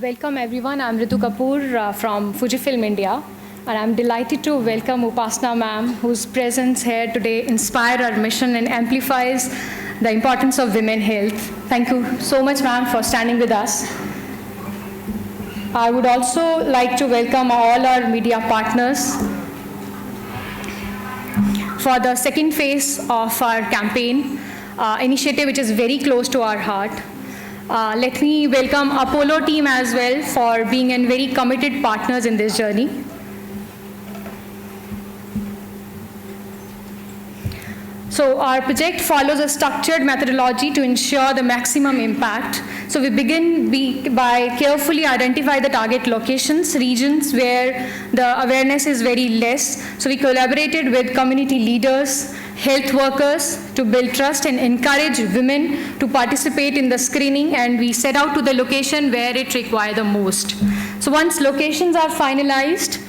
Welcome everyone, I'm Ritu Kapoor from Fujifilm India, and I'm delighted to welcome Upasana ma'am, whose presence here today inspires our mission and amplifies the importance of women health. Thank you so much ma'am for standing with us. I would also like to welcome all our media partners for the second phase of our campaign initiative, which is very close to our heart. Let me welcome Apollo team as well for being a very committed partners in this journey. So our project follows a structured methodology to ensure the maximum impact. So we begin by carefully identify the target locations, regions where the awareness is very less. So we collaborated with community leaders, health workers to build trust and encourage women to participate in the screening, and we set out to the location where it requires the most. So once locations are finalized,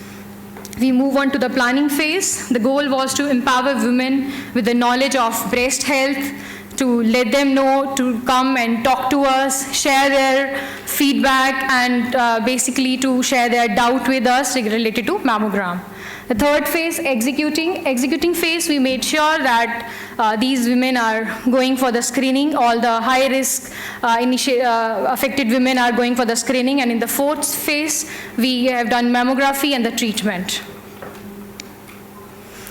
we move on to the planning phase. The goal was to empower women with the knowledge of breast health, to let them know to come and talk to us, share their feedback, and basically to share their doubt with us related to mammogram. The third phase, executing phase, we made sure that these women are going for the screening. All the high-risk affected women are going for the screening. And in the fourth phase, we have done mammography and the treatment.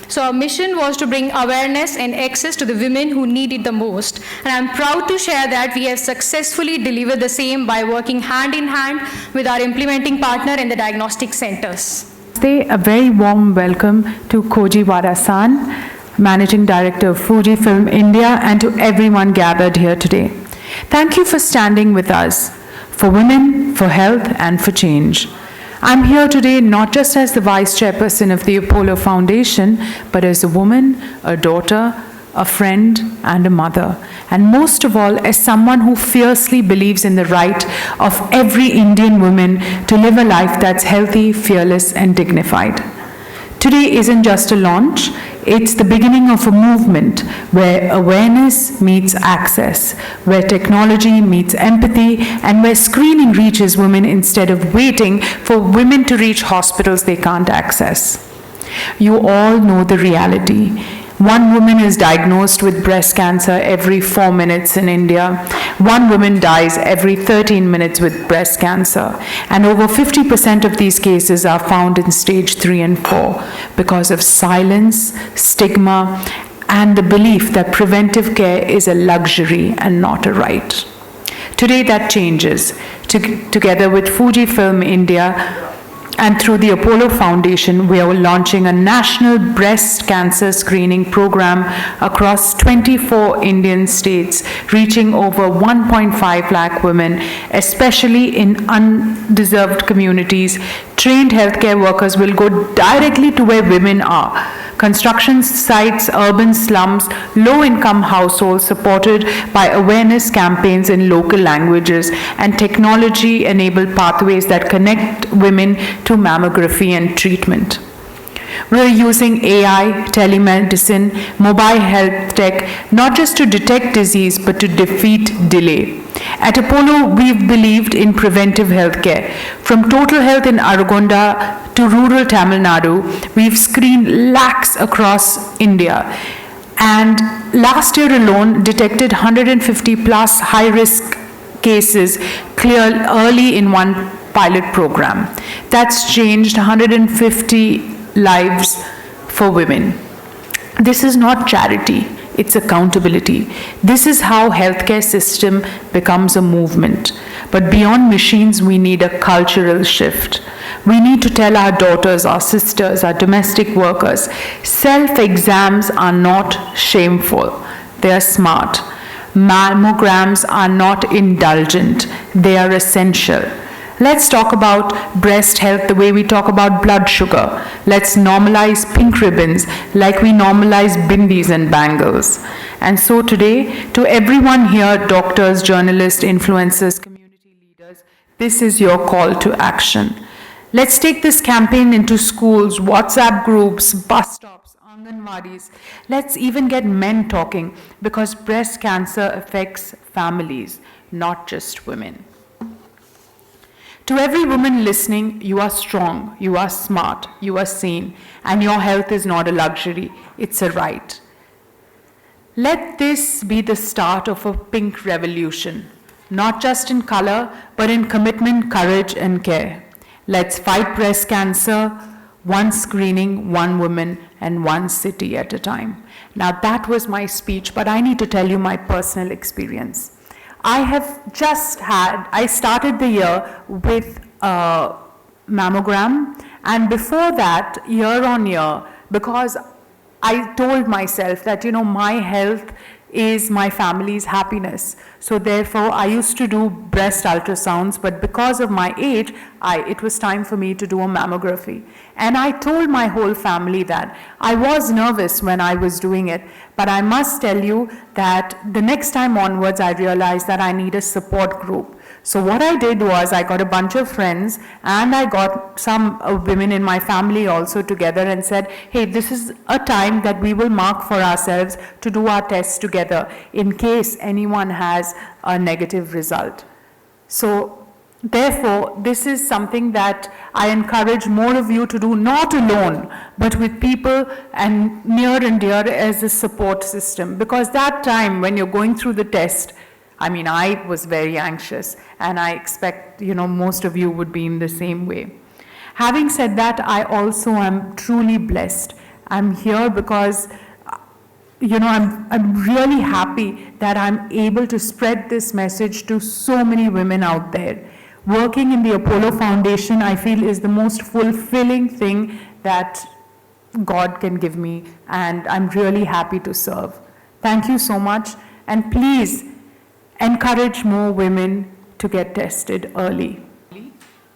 So our mission was to bring awareness and access to the women who need it the most. And I'm proud to share that we have successfully delivered the same by working hand in hand with our implementing partner in the diagnostic centers. A very warm welcome to Koji Wada-san, Managing Director of Fujifilm India, and to everyone gathered here today. Thank you for standing with us, for women, for health, and for change. I'm here today not just as the Vice Chairperson of the Apollo Foundation, but as a woman, a daughter, a friend, and a mother. And most of all, as someone who fiercely believes in the right of every Indian woman to live a life that's healthy, fearless, and dignified. Today isn't just a launch, it's the beginning of a movement where awareness meets access, where technology meets empathy, and where screening reaches women instead of waiting for women to reach hospitals they can't access. You all know the reality. One woman is diagnosed with breast cancer every 4 minutes in India. One woman dies every 13 minutes with breast cancer. And over 50% of these cases are found in stage 3 and 4 because of silence, stigma, and the belief that preventive care is a luxury and not a right. Today that changes. Together with Fujifilm India, and through the Apollo Foundation, we are launching a national breast cancer screening program across 24 Indian states, reaching over 1.5 lakh women, especially in undeserved communities. Trained healthcare workers will go directly to where women are. Construction sites, urban slums, low-income households, supported by awareness campaigns in local languages and technology-enabled pathways that connect women to mammography and treatment. We're using AI, telemedicine, mobile health tech, not just to detect disease, but to defeat delay. At Apollo, we've believed in preventive healthcare. From total health in Aragonda to rural Tamil Nadu, we've screened lakhs across India. And last year alone, detected 150 plus high-risk cases cleared early in one pilot program. That's changed 150 lives for women. This is not charity, it's accountability. This is how healthcare system becomes a movement. But beyond machines, we need a cultural shift. We need to tell our daughters, our sisters, our domestic workers, self-exams are not shameful, they are smart. Mammograms are not indulgent, they are essential. Let's talk about breast health the way we talk about blood sugar. Let's normalize pink ribbons like we normalize bindis and bangles. And so today, to everyone here, doctors, journalists, influencers, community leaders, this is your call to action. Let's take this campaign into schools, WhatsApp groups, bus stops, Anganwadis. Let's even get men talking, because breast cancer affects families, not just women. To every woman listening, you are strong, you are smart, you are sane, and your health is not a luxury, it's a right. Let this be the start of a pink revolution, not just in color, but in commitment, courage, and care. Let's fight breast cancer, one screening, one woman, and one city at a time. Now, that was my speech, but I need to tell you my personal experience. I started the year with a mammogram, and before that, year on year, because I told myself that, my health is my family's happiness. So therefore, I used to do breast ultrasounds, but because of my age, it was time for me to do a mammography. And I told my whole family that. I was nervous when I was doing it, but I must tell you that the next time onwards, I realized that I need a support group. So what I did was I got a bunch of friends and I got some women in my family also together and said, hey, this is a time that we will mark for ourselves to do our tests together in case anyone has a negative result. So therefore, this is something that I encourage more of you to do, not alone, but with people and near and dear as a support system. Because that time when you're going through the test, I was very anxious, and I expect, most of you would be in the same way. Having said that, I also am truly blessed. I'm here because, I'm really happy that I'm able to spread this message to so many women out there. Working in the Apollo Foundation, I feel, is the most fulfilling thing that God can give me, and I'm really happy to serve. Thank you so much, and please, encourage more women to get tested early.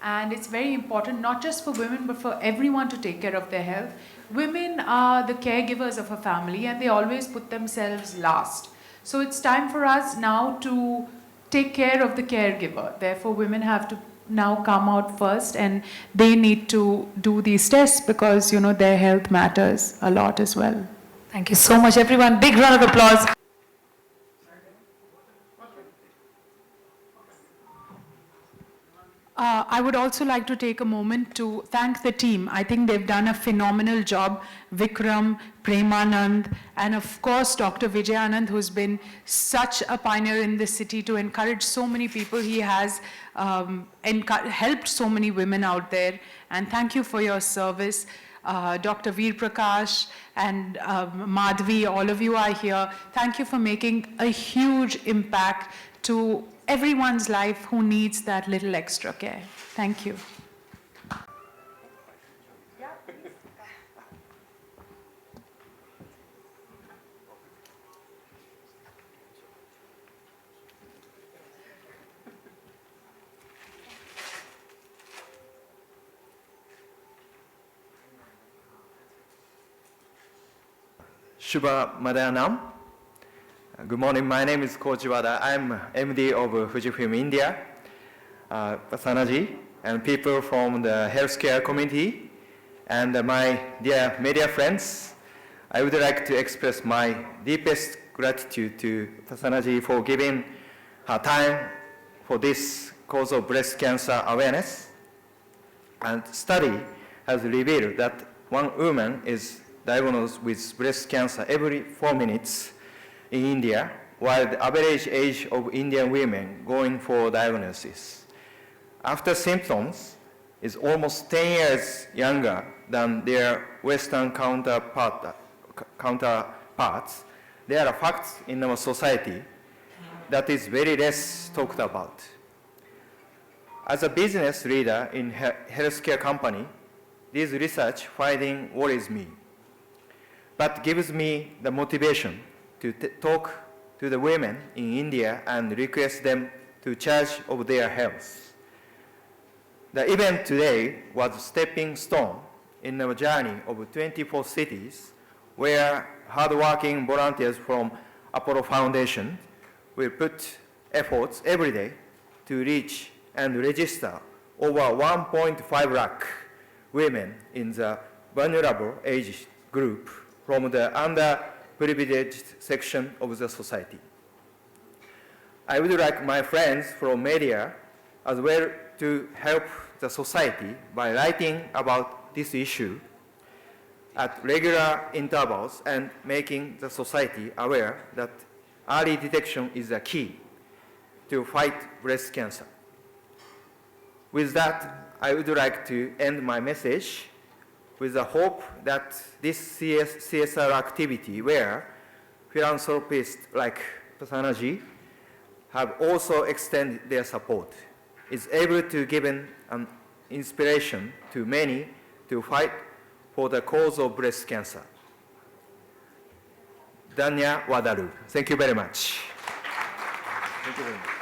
And it's very important, not just for women, but for everyone to take care of their health. Women are the caregivers of a family, and they always put themselves last. So it's time for us now to take care of the caregiver. Therefore, women have to now come out first, and they need to do these tests because, their health matters a lot as well. Thank you so much, everyone. Big round of applause. I would also like to take a moment to thank the team. I think they've done a phenomenal job. Vikram, Premanand, and of course, Dr. Vijay Anand, who's been such a pioneer in this city to encourage so many people. He has helped so many women out there. And thank you for your service. Dr. Veer Prakash and Madhvi, all of you are here. Thank you for making a huge impact to everyone's life who needs that little extra care. Thank you. Shubha Madhanam. Good morning, my name is Koji Wada. I'm MD of Fujifilm India, Upasana-ji, and people from the healthcare community, and my dear media friends. I would like to express my deepest gratitude to Upasana-ji for giving her time for this cause of breast cancer awareness. And study has revealed that one woman is diagnosed with breast cancer every 4 minutes in India, while the average age of Indian women going for diagnosis after symptoms is almost 10 years younger than their Western counterparts. There are facts in our society that is very less talked about. As a business leader in healthcare company, this research finding worries me, but gives me the motivation to talk to the women in India and request them to charge of their health. The event today was a stepping stone in our journey of 24 cities where hardworking volunteers from Apollo Foundation will put efforts every day to reach and register over 1.5 lakh women in the vulnerable age group from the underprivileged section of the society. I would like my friends from media as well to help the society by writing about this issue at regular intervals and making the society aware that early detection is the key to fight breast cancer. With that, I would like to end my message with the hope that this CSR activity, where philanthropists like Upasana have also extended their support, is able to give an inspiration to many to fight for the cause of breast cancer. Danya Wadaru. Thank you very much. Thank you very much.